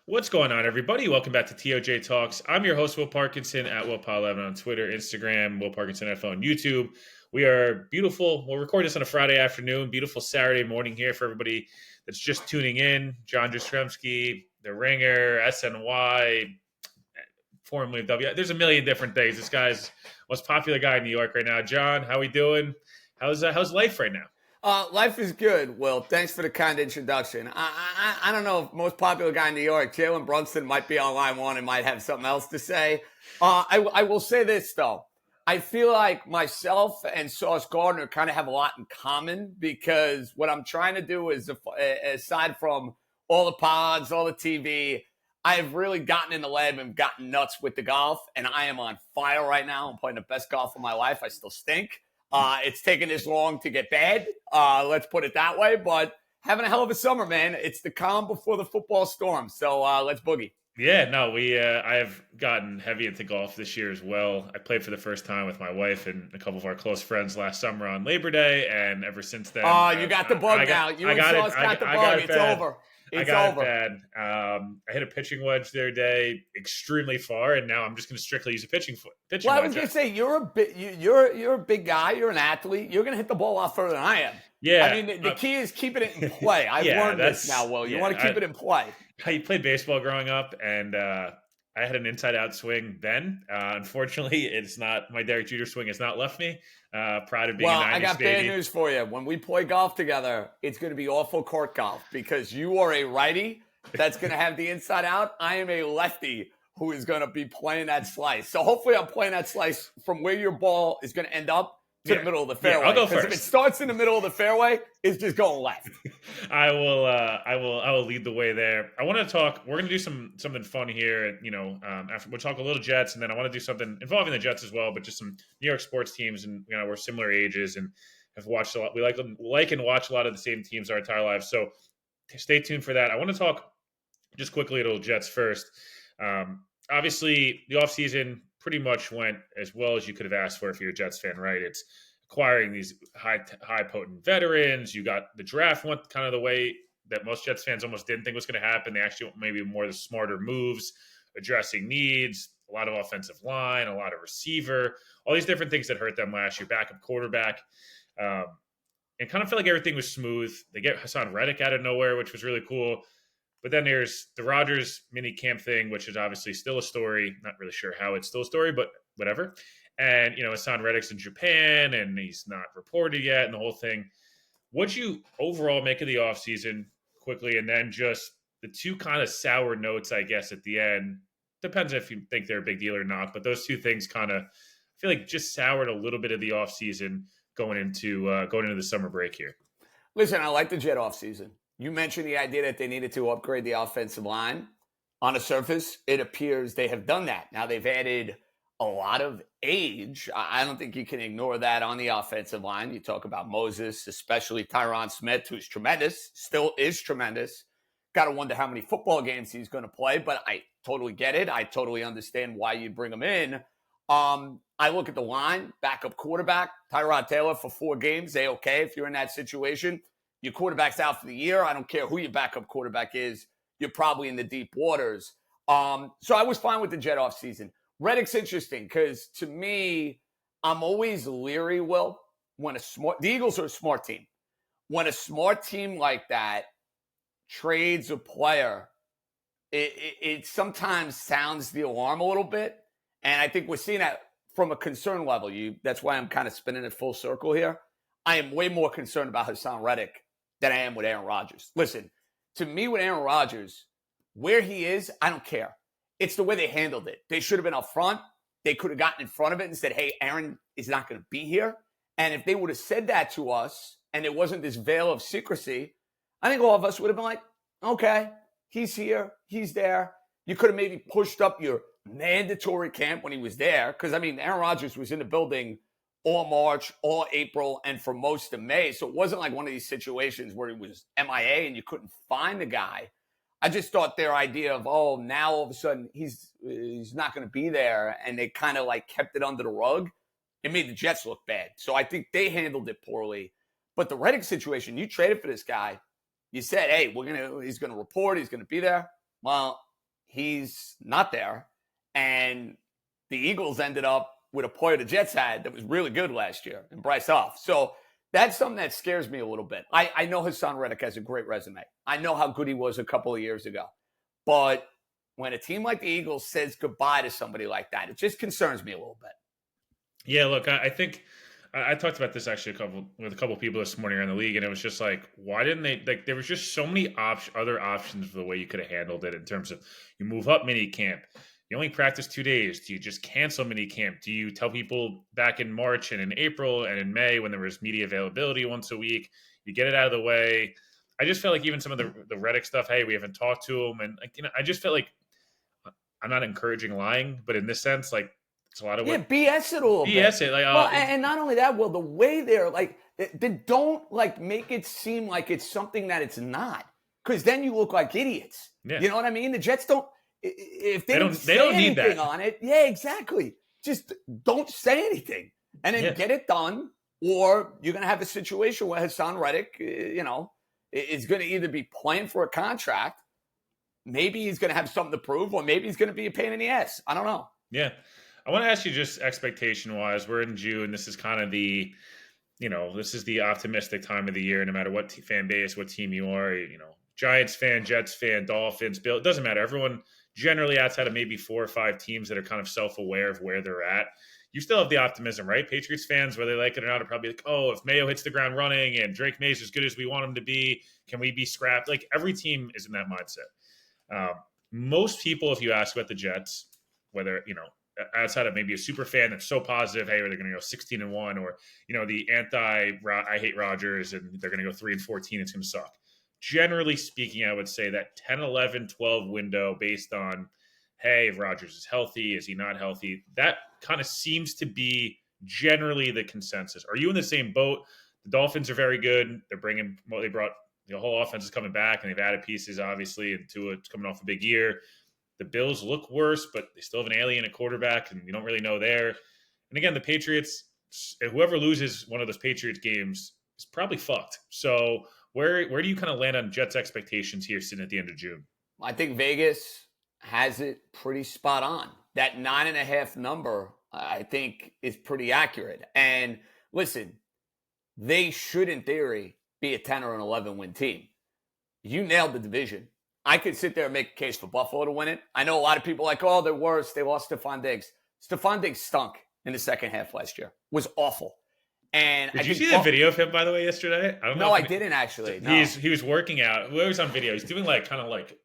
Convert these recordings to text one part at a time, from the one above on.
What's going on, everybody? Welcome back to TOJ Talks. I'm your host, Will Parkinson, at WillPaul11 on Twitter, Instagram, Will Parkinson NFL on YouTube. We are beautiful. We'll record this on a Friday afternoon, beautiful Saturday morning here for everybody that's just tuning in. John Jastremski, The Ringer, SNY, formerly of W. There's a million different things. This guy's most popular guy in New York right now. John, how we doing? How's life right now? Life is good, Will. Thanks for the kind introduction. I don't know if most popular guy in New York, Jalen Brunson, might be on line one and might have something else to say. I will say this, though. I feel like myself and Sauce Gardner kind of have a lot in common because what I'm trying to do is, aside from all the pods, all the TV, I've really gotten in the lab and gotten nuts with the golf, and I am on fire right now. I'm playing the best golf of my life. I still stink. It's taken this long to get bad. Let's put it that way. But having a hell of a summer, man. It's the calm before the football storm. So let's boogie. Yeah, no, I have gotten heavy into golf this year as well. I played for the first time with my wife and a couple of our close friends last summer on Labor Day, and ever since then, you got the bug now. You and Sauce got the bug. It's over. I got it bad. I hit a pitching wedge the other day, extremely far, and now I'm just going to strictly use a pitching wedge. Well, I was going to say you're a big guy. You're an athlete. You're going to hit the ball a lot further than I am. Yeah, I mean the key is keeping it in play. I've learned this now, Will. You want to keep it in play. I played baseball growing up, and I had an inside-out swing then. Unfortunately, it's not my Derek Jeter swing has not left me. Proud of being a 90s I got baby. bad news for you. When we play golf together, it's going to be awful court golf because you are a righty that's going to have the inside out. I am a lefty who is going to be playing that slice. So hopefully I'm playing that slice from where your ball is going to end up to the middle of the fairway. I'll go first. If it starts in the middle of the fairway, it's just going left. I will lead the way there. I want to talk. We're going to do something fun here. After we'll talk a little Jets, and then I want to do something involving the Jets as well, but just some New York sports teams, and we're similar ages and have watched a lot. We like and watch a lot of the same teams our entire lives. So stay tuned for that. I want to talk just quickly a little Jets first. Obviously, the offseason pretty much went as well as you could have asked for if you're a Jets fan, right? It's acquiring these high potent veterans. You got the draft went kind of the way that most Jets fans almost didn't think was going to happen. They actually went maybe more the smarter moves, addressing needs, a lot of offensive line, a lot of receiver, all these different things that hurt them last year, backup quarterback. And kind of felt like everything was smooth. They get Hassan Reddick out of nowhere, which was really cool. But then there's the Rodgers mini camp thing, which is obviously still a story. Not really sure how it's still a story, but whatever. And, Hassan Reddick's in Japan, and he's not reported yet, and the whole thing. What'd you overall make of the offseason quickly, and then just the two kind of sour notes, I guess, at the end? Depends if you think they're a big deal or not, but those two things kind of, I feel like, just soured a little bit of the offseason going into the summer break here. Listen, I like the Jet offseason. You mentioned the idea that they needed to upgrade the offensive line. On the surface, it appears they have done that. Now they've added a lot of age. I don't think you can ignore that on the offensive line. You talk about Moses, especially Tyron Smith, who's tremendous, still is tremendous. Got to wonder how many football games he's going to play, but I totally get it. I totally understand why you'd bring him in. I look at the line, backup quarterback, Tyrod Taylor for 4 games. A-okay if you're in that situation. Your quarterback's out for the year. I don't care who your backup quarterback is. You're probably in the deep waters. So I was fine with the Jet offseason. Reddick's interesting because to me, I'm always leery, Will, when the Eagles are a smart team. When a smart team like that trades a player, it sometimes sounds the alarm a little bit. And I think we're seeing that from a concern level. That's why I'm kind of spinning it full circle here. I am way more concerned about Hassan Reddick than I am with Aaron Rodgers. Listen, to me with Aaron Rodgers, where he is, I don't care. It's the way they handled it. They should have been up front. They could have gotten in front of it and said, hey, Aaron is not going to be here. And if they would have said that to us and there wasn't this veil of secrecy, I think all of us would have been like, okay, he's here, he's there. You could have maybe pushed up your mandatory camp when he was there. Because, Aaron Rodgers was in the building all March, all April, and for most of May. So it wasn't like one of these situations where he was MIA and you couldn't find the guy. I just thought their idea of, now all of a sudden he's not going to be there, and they kind of like kept it under the rug, it made the Jets look bad. So I think they handled it poorly. But the Reddick situation, you traded for this guy. You said, hey, he's going to report, he's going to be there. Well, he's not there. And the Eagles ended up with a player the Jets had that was really good last year, and Bryce Hoff. So that's something that scares me a little bit. I know Hassan Reddick has a great resume. I know how good he was a couple of years ago. But when a team like the Eagles says goodbye to somebody like that, it just concerns me a little bit. Yeah, look, I think I talked about this actually with a couple people this morning around the league, and it was just like, why didn't they? Like, there was just so many other options for the way you could have handled it in terms of you move up mini camp. You only practice 2 days. Do you just cancel mini camp? Do you tell people back in March and in April and in May when there was media availability once a week? You get it out of the way. I just felt like even some of the Reddick stuff, hey, we haven't talked to him. And, like, I just felt like I'm not encouraging lying, but in this sense, like, it's a lot of what. Yeah, BS it a little bit. BS it. Like, well, and not only that, the way they're like, they don't like make it seem like it's something that it's not. Because then you look like idiots. Yeah. You know what I mean? The Jets don't. If they don't need that on it, yeah, exactly. Just don't say anything, and then get it done. Or you're going to have a situation where Hassan Reddick, is going to either be playing for a contract, maybe he's going to have something to prove, or maybe he's going to be a pain in the ass. I don't know. Yeah, I want to ask you just expectation-wise. We're in June. This is kind of the, this is the optimistic time of the year. No matter what fan base, what team you are, Giants fan, Jets fan, Dolphins, Bill. It doesn't matter. Everyone. Generally, outside of maybe 4 or 5 teams that are kind of self-aware of where they're at, you still have the optimism, right? Patriots fans, whether they like it or not, are probably like, oh, if Mayo hits the ground running and Drake May's as good as we want him to be, can we be scrapped? Like, every team is in that mindset. Most people, if you ask about the Jets, whether, outside of maybe a super fan that's so positive, hey, are they going to go 16-1, or, the I hate Rodgers and they're going to go 3-14, it's going to suck. Generally speaking, I would say that 10, 11, 12 window based on, hey, if Rodgers is healthy, is he not healthy? That kind of seems to be generally the consensus. Are you in the same boat? The Dolphins are very good. They brought the whole offense is coming back, and they've added pieces, obviously, and Tua's coming off a big year. The Bills look worse, but they still have an alien at quarterback, and you don't really know there. And again, the Patriots, whoever loses one of those Patriots games is probably fucked. So where do you kind of land on Jets expectations here sitting at the end of June? I think Vegas has it pretty spot on. That 9.5 number, I think, is pretty accurate. And listen, they should, in theory, be a 10 or an 11 win team. You nailed the division. I could sit there and make a case for Buffalo to win it. I know a lot of people are like, oh, they're worse. They lost Stephon Diggs. Stephon Diggs stunk in the second half last year. Was awful. And did you see that video of him, by the way, yesterday? I didn't actually. No. He was working out. Well, he was on video. He's doing like kind of like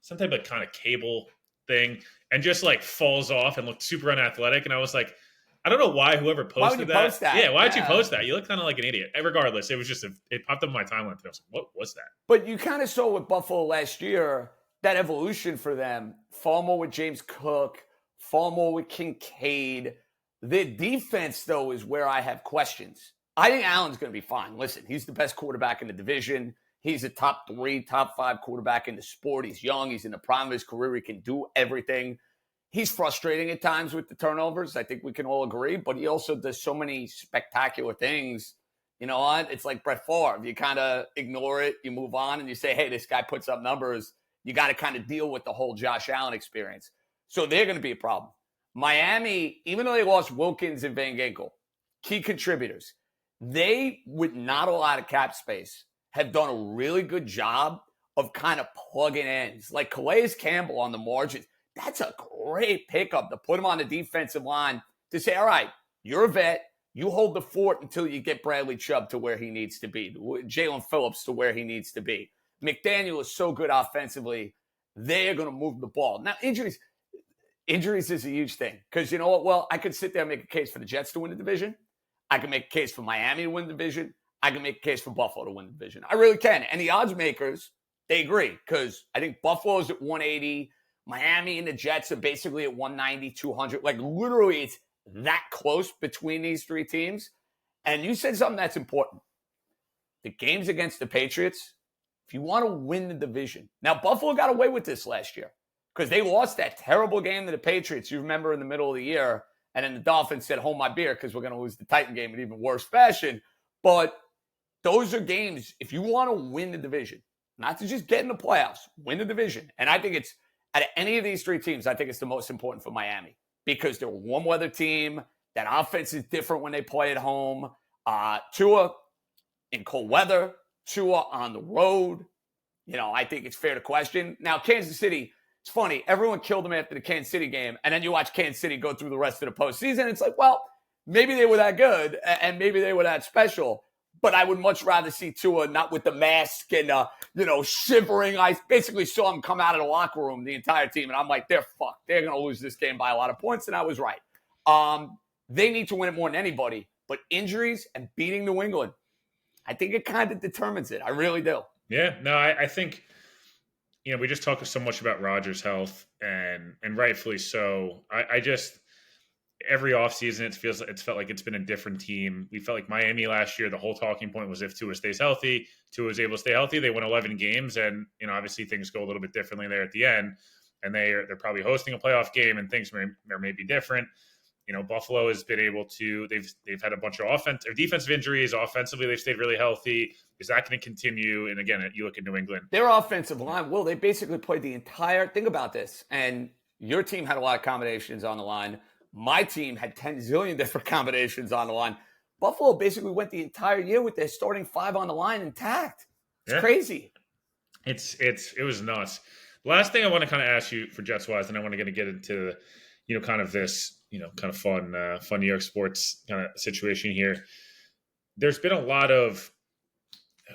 some type of kind of cable thing, and just like falls off and looked super unathletic. And I was like, I don't know why whoever posted that. Post that. Yeah, why did you post that? You look kind of like an idiot. And regardless, it was just it popped up on my timeline. I was like, what was that? But you kind of saw with Buffalo last year that evolution for them. Far more with James Cook, far more with Kincaid. The defense, though, is where I have questions. I think Allen's going to be fine. Listen, he's the best quarterback in the division. He's a top 3, top 5 quarterback in the sport. He's young. He's in the prime of his career. He can do everything. He's frustrating at times with the turnovers. I think we can all agree. But he also does so many spectacular things. You know what? It's like Brett Favre. You kind of ignore it. You move on and you say, hey, this guy puts up numbers. You got to kind of deal with the whole Josh Allen experience. So they're going to be a problem. Miami, even though they lost Wilkins and Van Ginkel, key contributors, they, with not a lot of cap space, have done a really good job of kind of plugging ends. Like Calais Campbell on the margins, that's a great pickup to put him on the defensive line to say, all right, you're a vet. You hold the fort until you get Bradley Chubb to where he needs to be, Jalen Phillips to where he needs to be. McDaniel is so good offensively, they're going to move the ball. Now, injuries is a huge thing because you know what? Well, I could sit there and make a case for the Jets to win the division. I can make a case for Miami to win the division. I can make a case for Buffalo to win the division. I really can. And the odds makers, they agree because I think Buffalo's at 180. Miami and the Jets are basically at 190, 200. Like literally it's that close between these 3 teams. And you said something that's important. The games against the Patriots, if you want to win the division. Now, Buffalo got away with this last year because they lost that terrible game to the Patriots, you remember, in the middle of the year. And then the Dolphins said, hold my beer because we're going to lose the Titan game in even worse fashion. But those are games, if you want to win the division, not to just get in the playoffs, win the division. And I think it's Out of any of these three teams, I think it's the most important for Miami because they're a warm weather team. That offense is different when they play at home. Tua in cold weather, Tua on the road. I think it's fair to question. Now, Kansas City, it's funny. Everyone killed them after the Kansas City game, and then you watch Kansas City go through the rest of the postseason. It's like, well, maybe they were that good, and maybe they were that special. But I would much rather see Tua not with the mask and, shivering. I basically saw him come out of the locker room, the entire team, and I'm like, they're fucked. They're going to lose this game by a lot of points, and I was right. They need to win it more than anybody. But injuries and beating New England, I think it kind of determines it. I really do. Yeah, no, I think, we just talk so much about Rodgers' health, and rightfully so. I just every offseason it's felt like it's been a different team. We felt like Miami last year, the whole talking point was if Tua stays healthy, Tua is able to stay healthy, they win 11 games, and obviously things go a little bit differently there at the end, and they're probably hosting a playoff game, and things may be different. Buffalo has been able to. They've had a bunch of defensive injuries. Offensively, they've stayed really healthy. Is that going to continue? And again, you look at New England. Their offensive line, they basically played the entire. Think about this. And your team had a lot of combinations on the line. My team had 10 zillion different combinations on the line. Buffalo basically went the entire year with their starting five on the line intact. It's crazy. It was nuts. Last thing I want to kind of ask you for Jets wise, and I want to get into kind of this. Kind of fun New York sports kind of situation here. There's been a lot of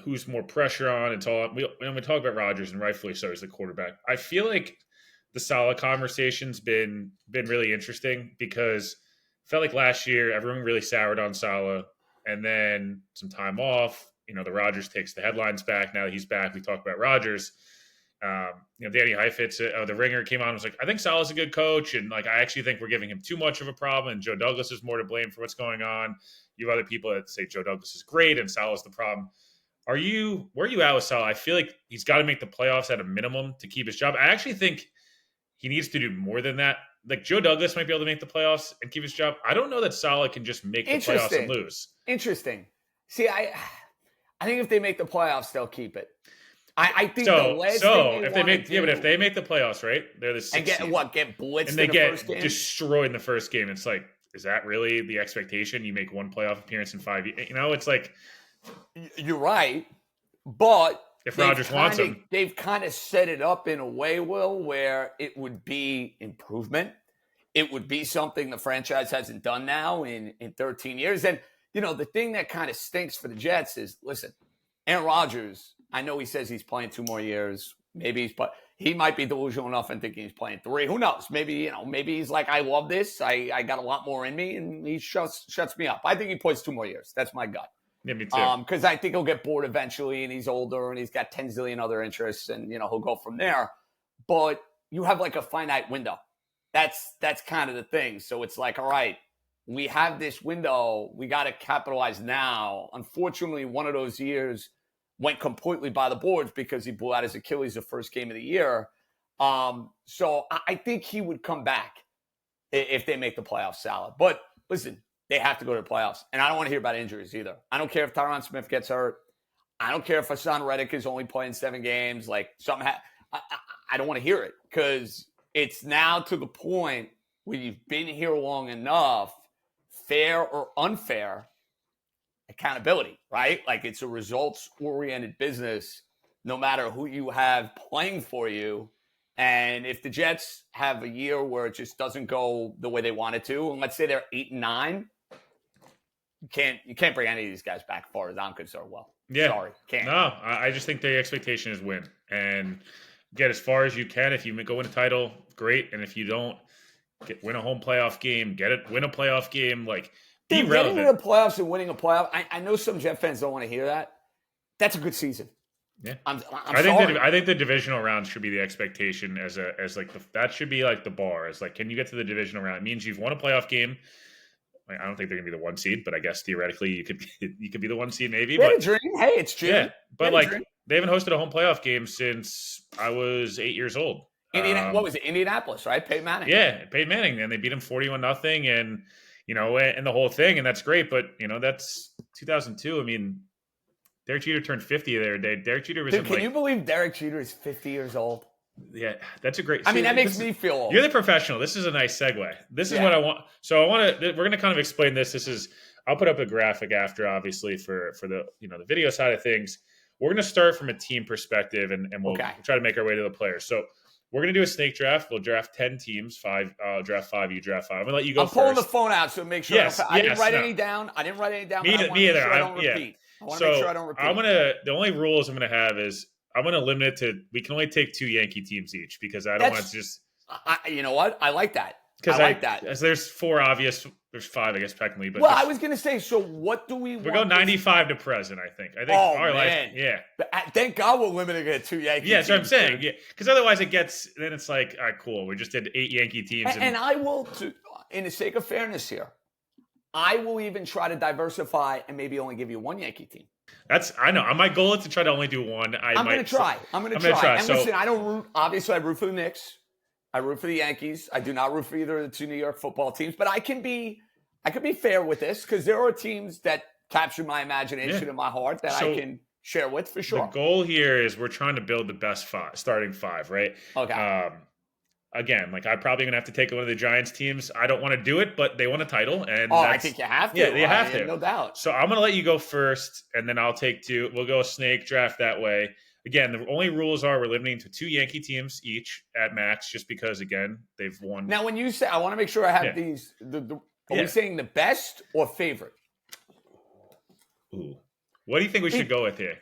who's more pressure on. It's all we talk about Rodgers, and rightfully so, as the quarterback. I feel like the Saleh conversation's been really interesting because I felt like last year everyone really soured on Saleh, and then some time off. The Rodgers takes the headlines back. Now that he's back, we talk about Rodgers. Danny Heifetz, the Ringer, came on and was like, I think Saleh's a good coach, and I actually think we're giving him too much of a problem, and Joe Douglas is more to blame for what's going on. You have other people that say Joe Douglas is great and Saleh's the problem. Where are you at with Saleh? I feel like he's got to make the playoffs at a minimum to keep his job. I actually think he needs to do more than that. Like Joe Douglas might be able to make the playoffs and keep his job. I don't know that Saleh can just make the playoffs and lose. Interesting. See, I think if they make the playoffs, they'll keep it. I think if they make the playoffs, right, they're the 6th and get blitzed and they in the get first game? Destroyed in the first game. It's like, is that really the expectation? You make one playoff appearance in 5 years. It's like you're right, but if Rodgers wants him, they've kind of set it up in a way, Will, where it would be improvement. It would be something the franchise hasn't done now in 13 years. And the thing that kind of stinks for the Jets is, listen, Aaron Rodgers. I know he says he's playing 2 more years. Maybe he might be delusional enough and thinking he's playing 3. Who knows? Maybe he's like, I love this. I got a lot more in me, and he shuts me up. I think he plays 2 more years. That's my gut. Yeah, me too. Because I think he'll get bored eventually, and he's older, and he's got 10 zillion other interests, and he'll go from there. But you have a finite window. That's kind of the thing. So it's like, all right, we have this window. We got to capitalize now. Unfortunately, one of those years went completely by the boards because he blew out his Achilles the first game of the year. So I think he would come back if they make the playoffs, Saleh. But listen, they have to go to the playoffs. And I don't want to hear about injuries either. I don't care if Tyron Smith gets hurt. I don't care if Hassan Reddick is only playing 7 games. I don't want to hear it because it's now to the point where you've been here long enough, fair or unfair, accountability, right? It's a results-oriented business, no matter who you have playing for you. And if the Jets have a year where it just doesn't go the way they want it to, and let's say they're 8-9, you can't bring any of these guys back as far as I'm concerned. Well, yeah, sorry, can't. No, I just think the expectation is win and get as far as you can. If you go win a title, great. And if you don't, win a home playoff game, win a playoff game, be relevant. Getting to the playoffs and winning a playoff, I know some Jet fans don't want to hear that. That's a good season. Yeah, I think the divisional round should be the expectation that should be the bar. Is can you get to the divisional round? It means you've won a playoff game. I don't think they're gonna be the 1 seed, but I guess theoretically you could be the 1 seed maybe. But a dream. Hey, it's June. Yeah, but they haven't hosted a home playoff game since I was 8 years old. What was it? Indianapolis, right? Peyton Manning. Yeah, Peyton Manning, and they beat him 41-0, and and the whole thing, and that's great. But that's 2002. I mean, Derek Jeter turned 50 there. Derek Jeter was. Dude, can you believe Derek Jeter is 50 years old? Yeah, that's a great. I mean, that makes this me feel old. You're the professional. This is a nice segue. This is what I want. So I want to. We're going to kind of explain this. This is. I'll put up a graphic after, obviously, for the the video side of things. We're going to start from a team perspective, and we'll try to make our way to the players. So we're going to do a snake draft. We'll draft 10 teams. Draft 5. You draft 5. I'm going to let you go I'm first. pulling the phone out, so make sure. I didn't write any down. I didn't write any down. Me either. I don't repeat. I want to make sure I don't repeat. The only rules I'm going to have is I'm going to limit it to we can only take 2 Yankee teams each because I don't want to just. You know what? I like that. Because as there's 4 obvious. There's 5, I guess, technically. But I was going to say, so what do we want? We go 95 to present, I think. Man. Thank God we're limiting it to 2 Yankee teams. Yeah, that's what I'm saying. Yeah, because otherwise then it's like, all right, cool. We just did 8 Yankee teams. And I will, in the sake of fairness here, I will even try to diversify and maybe only give you 1 Yankee team. I know. My goal is to try to only do 1. I'm going to try. And listen, I don't root. Obviously, I root for the Knicks. I root for the Yankees. I do not root for either of the 2 New York football teams, but I can be fair with this because there are teams that capture my imagination and my heart that I can share with for sure. The goal here is we're trying to build the best starting 5, right? Okay. Again, like I'm probably going to have to take one of the Giants teams. I don't want to do it, but they won a title. And I think you have to. Yeah, you have to. No doubt. So I'm going to let you go first, and then I'll take 2. We'll go snake draft that way. Again, the only rules are we're limiting to 2 Yankee teams each at max, just because, again, they've won. Now, when you say, I want to make sure I have these. Are we saying the best or favorite? Ooh, what do you think we should go with here?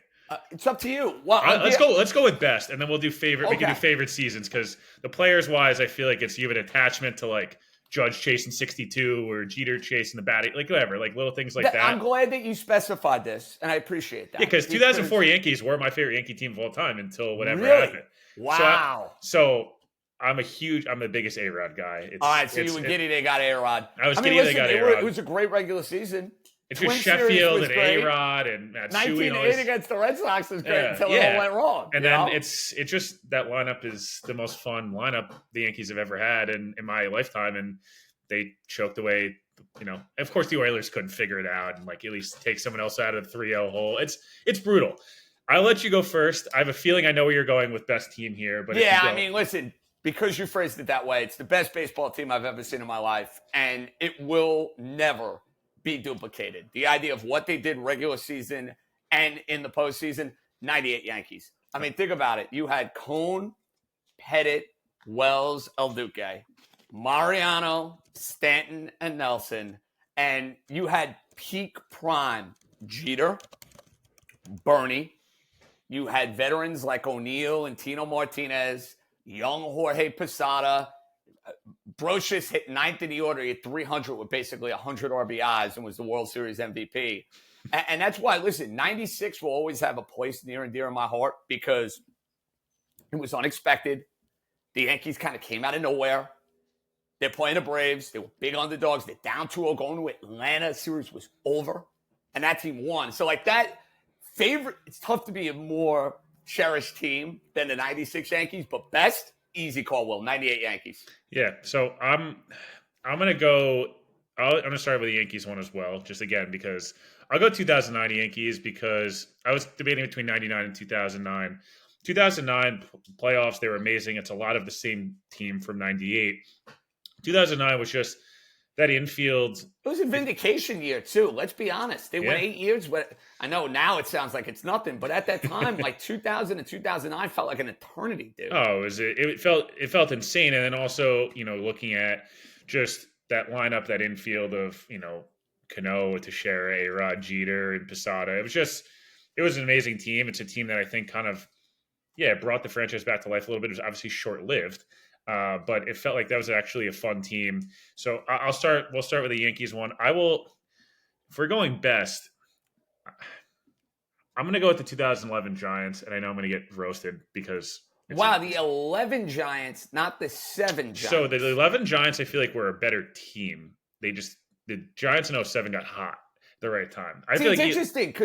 It's up to you. Well, let's go with best, and then we'll do favorite. Okay. We can do favorite seasons because the players wise, I feel like it's you have an attachment to like Judge chasing 62 or Jeter chasing the batting, like whatever, like little things like that. I'm glad that you specified this, and I appreciate that. Yeah, because 2004 Yankees were my favorite Yankee team of all time until whatever happened. Wow. So I'm the biggest A-Rod guy. All right, so you were giddy they got A-Rod. I was giddy they got A-Rod. It was a great regular season. It's just Sheffield and A-Rod and Matsui. 1980 against the Red Sox was great until it all went wrong. And then it's just that lineup is the most fun lineup the Yankees have ever had in my lifetime, and they choked away. Of course, the Oilers couldn't figure it out and like at least take someone else out of the 3-0 hole. It's brutal. I'll let you go first. I have a feeling I know where you're going with best team here, but I mean, listen, because you phrased it that way, it's the best baseball team I've ever seen in my life, and it will never be duplicated. The idea of what they did regular season and in the postseason, 98 Yankees. I mean, think about it. You had Cone, Pettit, Wells, El Duque, Mariano, Stanton, and Nelson, and you had peak prime Jeter, Bernie. You had veterans like O'Neill and Tino Martinez, young Jorge Posada. Brocious hit 9th in the order. He had 300 with basically 100 RBIs and was the World Series MVP. And that's why, listen, 96 will always have a place near and dear in my heart because it was unexpected. The Yankees kind of came out of nowhere. They're playing the Braves. They were big underdogs. They're down 2-0 going to Atlanta. Series was over. And that team won. So like that favorite, it's tough to be a more cherished team than the 96 Yankees, but best, easy call, Will. 98 Yankees. Yeah, so I'm gonna go. I'm gonna start with the Yankees one as well, just again because I'll go 2009 Yankees because I was debating between 99 and 2009. 2009 playoffs, they were amazing. It's a lot of the same team from 98. 2009 was just that infield. It was a vindication year too. Let's be honest. They went 8 years, but I know now it sounds like it's nothing. But at that time, like 2000 and 2009 felt like an eternity, dude. Oh, it felt insane. And then also, looking at just that lineup, that infield of Cano, Teixeira, A-Rod, Jeter, and Posada. It was an amazing team. It's a team that I think kind of brought the franchise back to life a little bit. It was obviously short-lived. But it felt like that was actually a fun team. So we'll start with the Yankees one. If we're going best, I'm going to go with the 2011 Giants, and I know I'm going to get roasted because the 11 Giants, not the 7 Giants. So the 11 Giants, I feel like were a better team. The Giants in 07 got hot at the right time. I feel like it's interesting because